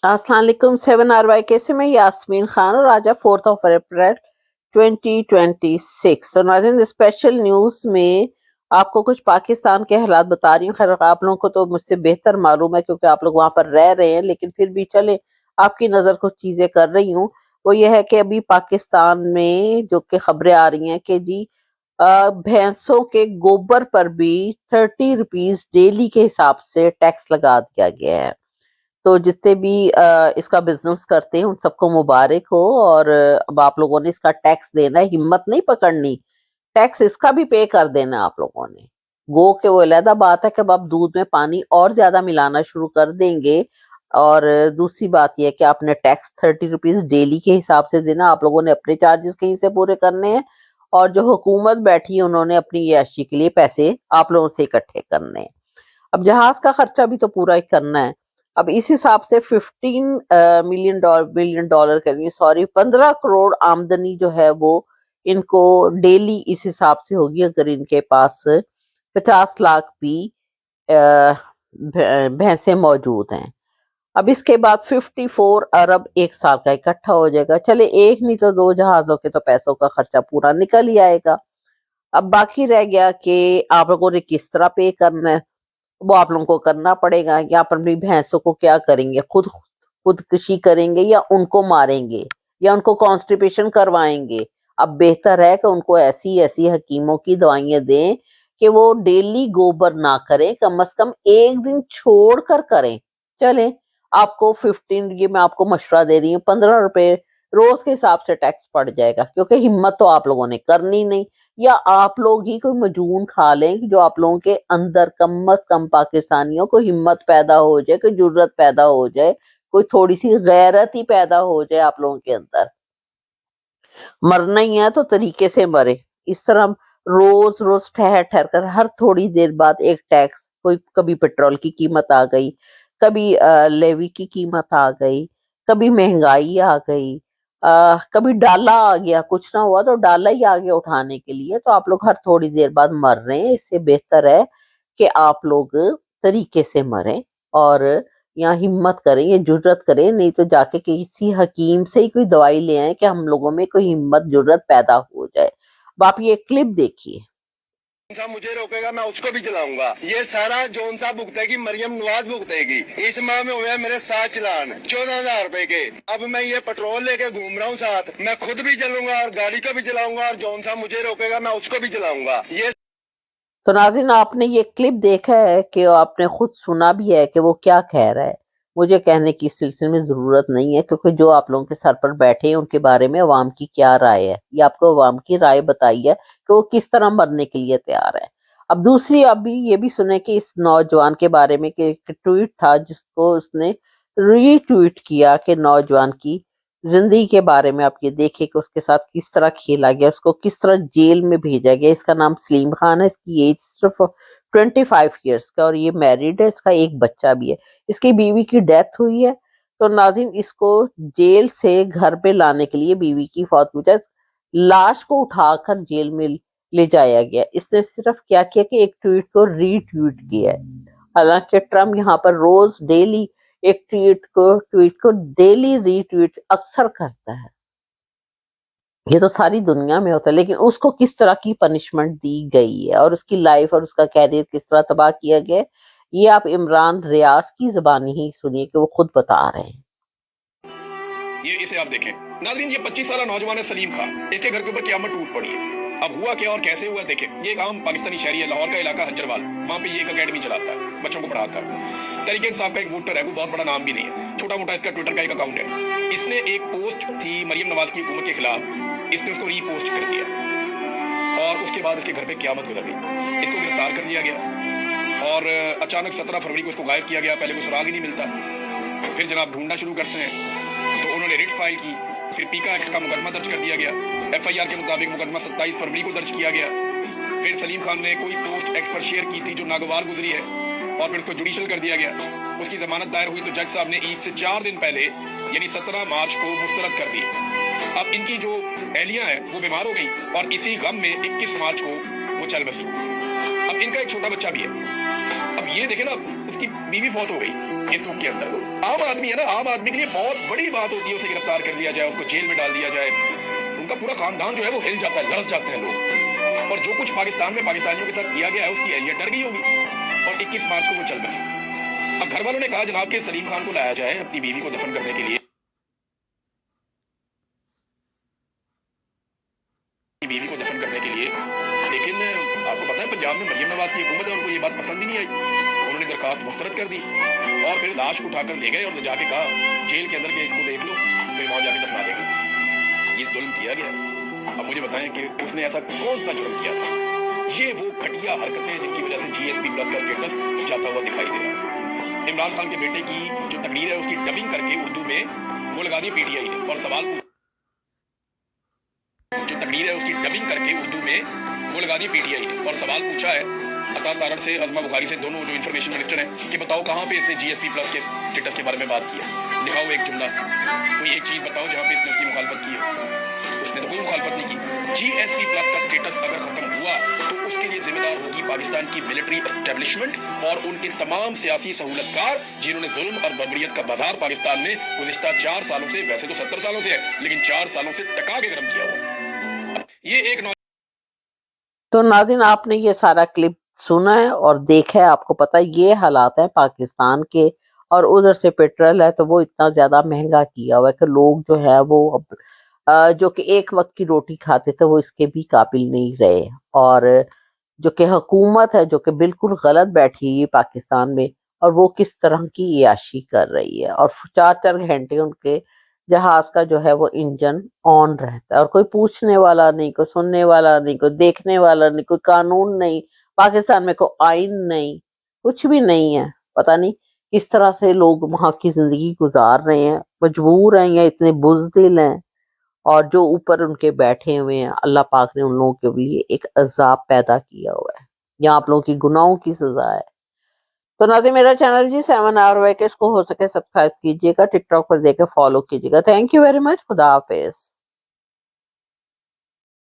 अस्सलाम वालेकुम 7 RY से मैं यास्मीन खान और आज है 4 अप्रैल 2026। तो नाज़रीन, स्पेशल न्यूज़ में आपको कुछ पाकिस्तान के हालात बता रही हूँ। खैर आप लोगों को तो मुझसे बेहतर मालूम है क्योंकि आप लोग वहाँ पर रह रहे हैं, लेकिन फिर भी चले आपकी नज़र कुछ चीज़ें कर रही हूँ। वो ये है कि अभी पाकिस्तान में जो कि खबरें आ रही हैं कि जी भैंसों के गोबर पर भी 30 रुपीज डेली के हिसाब से टैक्स लगा दिया गया है। तो जितने भी इसका बिजनेस करते हैं उन सबको मुबारक हो। और अब आप लोगों ने इसका टैक्स देना है, हिम्मत नहीं पकड़नी, टैक्स इसका भी पे कर देना है आप लोगों ने। गो के वो अलहदा बात है कि अब आप दूध में पानी और ज्यादा मिलाना शुरू कर देंगे। और दूसरी बात यह है कि आपने टैक्स 30 रुपीज डेली के हिसाब से देना, आप लोगों ने अपने चार्जेस कहीं से पूरे करने हैं और जो हुकूमत बैठी है उन्होंने अपनी याशी के लिए पैसे आप लोगों से इकट्ठे करने हैं। अब जहाज का खर्चा भी तो पूरा ही करना है। अब इस हिसाब से 15 मिलियन डॉलर करेंगे, सॉरी 15 करोड़ आमदनी जो है वो इनको डेली इस हिसाब से होगी अगर इनके पास 50 लाख भी भैंसे मौजूद हैं। अब इसके बाद 54 अरब एक साल का इकट्ठा हो जाएगा। चले एक नहीं तो दो जहाजों के तो पैसों का खर्चा पूरा निकल ही आएगा। अब बाकी रह गया कि आप लोगों ने किस तरह पे करना है, वो आप लोगों को करना पड़ेगा। या आप अपनी भैंसों को क्या करेंगे, खुदकुशी करेंगे या उनको मारेंगे या उनको कॉन्स्टिपेशन करवाएंगे। अब बेहतर है कि उनको ऐसी ऐसी हकीमों की दवाइयां दें कि वो डेली गोबर ना करें, कम से कम एक दिन छोड़ कर करें। चलें, आपको 15, ये मैं आपको मशवरा दे रही हूँ, 15 रुपए रोज के हिसाब से टैक्स पड़ जाएगा क्योंकि हिम्मत तो आप लोगों ने करनी नहीं। या आप लोग ही कोई मजून खा लें कि जो आप लोगों के अंदर कम से कम पाकिस्तानियों को हिम्मत पैदा हो जाए, कोई जुर्रत पैदा हो जाए, कोई थोड़ी सी गैरत ही पैदा हो जाए आप लोगों के अंदर। मरना ही है तो तरीके से मरे। इस तरह रोज रोज ठहर ठहर कर हर थोड़ी देर बाद एक टैक्स, कोई कभी पेट्रोल की कीमत आ गई, कभी लेवी की कीमत आ गई, कभी महंगाई आ गई, कभी डाला आ गया, कुछ ना हुआ तो डाला ही आ गया उठाने के लिए। तो आप लोग हर थोड़ी देर बाद मर रहे हैं। इससे बेहतर है कि आप लोग तरीके से मरें और या हिम्मत करें या जुर्रत करें, नहीं तो जाके किसी हकीम से ही कोई दवाई ले आए कि हम लोगों में कोई हिम्मत जुर्रत पैदा हो जाए। अब आप ये क्लिप देखिए। सा मुझे रोकेगा मैं उसको भी चलाऊंगा। ये सारा जोन सा भुगतेगी, मरियम नवाज भुगतेगी। इस माह में हुए मेरे 7 चलान 14,000 रुपए के। अब मैं ये पेट्रोल लेके घूम रहा हूँ साथ, मैं खुद भी चलूंगा और गाड़ी को भी चलाऊंगा और जोन सा मुझे रोकेगा मैं उसको भी चलाऊंगा। ये तो नाज़रीन, आपने ये क्लिप देखा है कि आपने खुद सुना भी है कि वो क्या कह रहा है। मुझे कहने की इस सिलसिले में ज़रूरत नहीं है क्योंकि जो आप लोगों के सर पर बैठे हैं उनके बारे में अवाम की क्या राय है, ये आपको अवाम की राय बताई है कि वो किस तरह मरने के लिए तैयार है। अब दूसरी अभी ये भी सुने कि इस नौजवान के बारे में कि एक ट्वीट था जिसको उसने रीट्वीट किया कि नौजवान की जिंदगी के बारे में। आप ये देखिए कि उसके साथ किस तरह खेला गया, उसको किस तरह जेल में भेजा गया। इसका नाम सलीम खान है, इसकी एज सिर्फ 25 ईयर्स का और ये मैरिड है, इसका एक बच्चा भी है। इसकी बीवी की डेथ हुई है। तो नाजिन, इसको जेल से घर पे लाने के लिए बीवी की फौत हुई है, लाश को उठाकर जेल में ले जाया गया। इसने सिर्फ क्या किया कि एक ट्वीट को रीट्वीट किया है। हालांकि ट्रम्प यहाँ पर रोज डेली एक ट्वीट को डेली रीट्वीट अक्सर करता है। ये तो सारी दुनिया में होता है, लेकिन उसको किस तरह की पनिशमेंट दी गई है और उसकी लाइफ और उसका कैरियर किस तरह तबाह किया गया है, ये आप इमरान रियाज की जुबानी ही सुनिए कि वो खुद बता रहे हैं। ये इसे आप देखें नाजरीन, ये 25 साल नौजवान है सलीम खान। इसके घर के ऊपर क़यामत टूट पड़ी है। अब हुआ क्या और कैसे हुआ देखें। ये एक आम पाकिस्तानी शहरी है, लाहौर का इलाका हज्जरवाल। वहाँ पे ये एक अकेडमी चलाता है, बच्चों को पढ़ाता है। तहरीक इंसाफ का एक वोटर है, वो बहुत बड़ा नाम भी नहीं है, छोटा मोटा इसका ट्विटर का एक अकाउंट है। इसने एक पोस्ट थी मरियम नवाज की हुकूमत के खिलाफ, इसने उसको रीपोस्ट कर दिया और उसके बाद इसके घर पे क़यामत गुजर गई। इसको गिरफ्तार कर लिया गया और अचानक 17 फरवरी को इसको गायब किया गया। पहले वो सुराग ही नहीं मिलता, फिर जनाब ढूंढना शुरू करते हैं तो उन्होंने रिट फाइल की, फिर पीका एक्ट का मुकदमा दर्ज कर दिया गया। एफआईआर के मुताबिक मुकदमा 27 फरवरी को दर्ज किया गया। फिर सलीम खान ने कोई पोस्ट एक्स पर शेयर की थी जो नागवार गुजरी है और फिर उसको जुडिशल कर दिया गया। उसकी जमानत दायर हुई तो जज साहब ने ईद से 4 दिन पहले यानी 17 मार्च को मुस्तरद कर दी। अब इनकी जो एहलियां हैं वो बीमार हो गई और इसी गम में 21 मार्च को वो चल बसी। अब इनका एक छोटा बच्चा भी है। अब ये देखे ना, उसकी बीवी फौत हो गई इस दुख के अंदर। आम आदमी है ना, आम आदमी के लिए बहुत बड़ी बात होती है उसे गिरफ्तार कर लिया जाए, उसको जेल में डाल दिया जाए। उनका पूरा खानदान जो है वो हिल जाता है, लरस जाते हैं लोग। और जो कुछ पाकिस्तान में पाकिस्तानियों के साथ किया गया है उसकी एहलियत डर गई होगी और 21 मार्च को वो चल बसी। अब घर वालों ने कहा जनाब के सलीम खान को लाया जाए अपनी बीवी को दफन करने के लिए, बीवी को दफन करने के लिए। लेकिन आपको पता है पंजाब में मरियम नवाज की हुकूमत है, उनको ये बात पसंद ही नहीं आई। उन्होंने दरखास्त मुस्तरद कर दी और फिर लाश को उठाकर ले गए और जाके कहा जेल के अंदर के इसको देख लो, फिर वहां जाके दफना देंगे। ये जुल्म किया गया। अब मुझे बताएं कि उसने ऐसा कौन सा जुल्म किया था? ये वो घटिया हरकतें जिनकी वजह से GSP प्लस का स्टेटस जाता हुआ दिखाई दे रहा है। इमरान खान के बेटे की जो तकरीर है उसकी डबिंग करके उर्दू में वो लगा दी PTI ने और सवाल पूछा है अता तारड़ से, अज़मा बुखारी से, दोनों जो इन्फॉर्मेशन मिनिस्टर हैं, कि बताओ कहाँ पे इसने GSP प्लस के स्टेटस के बारे में बात की है। दिखाओ एक जुमला, कोई एक चीज बताओ जहाँ पे इसने उसकी मुखालफत की है। उसने तो कोई मुखालफत नहीं की। GSP प्लस का स्टेटस अगर खत्म हुआ तो उसके लिए जिम्मेदार होगी पाकिस्तान की मिलिट्री एस्टेब्लिशमेंट और उनके तमाम सियासी सहूलतकार जिन्होंने जुल्म और बर्बरियत का बाजार पाकिस्तान में गुज़िश्ता 4 सालों से, वैसे तो 70 सालों से है, लेकिन 4 सालों से टका के गरम किया हुआ। ये एक तो नाज़रीन, आपने ये सारा क्लिप सुना है और देखा है, आपको पता है ये हालात है पाकिस्तान के। और उधर से पेट्रोल है तो वो इतना ज्यादा महंगा किया हुआ है कि लोग जो है वो अब जो कि एक वक्त की रोटी खाते थे वो इसके भी काबिल नहीं रहे। और जो कि हुकूमत है जो कि बिल्कुल गलत बैठी है पाकिस्तान में, और वो किस तरह की याशी कर रही है। और 4-4 घंटे उनके जहाज का जो है वो इंजन ऑन रहता है और कोई पूछने वाला नहीं, कोई सुनने वाला नहीं, कोई देखने वाला नहीं, कोई कानून नहीं, पाकिस्तान में कोई आइन नहीं, कुछ भी नहीं है। पता नहीं किस तरह से लोग वहां की जिंदगी गुजार रहे हैं, मजबूर हैं या इतने बुज़दिल हैं। और जो ऊपर उनके बैठे हुए हैं, अल्लाह पाक ने उन लोगों के लिए एक अजाब पैदा किया हुआ है, या आप लोगों की गुनाहों की सजा है। तो नाज़रीन, मेरा चैनल जी 7 आवर है कि इसको हो सके सब्सक्राइब कीजिएगा, टिकटॉक पर देकर फॉलो कीजिएगा। Thank you very much. खुदा हाफिज।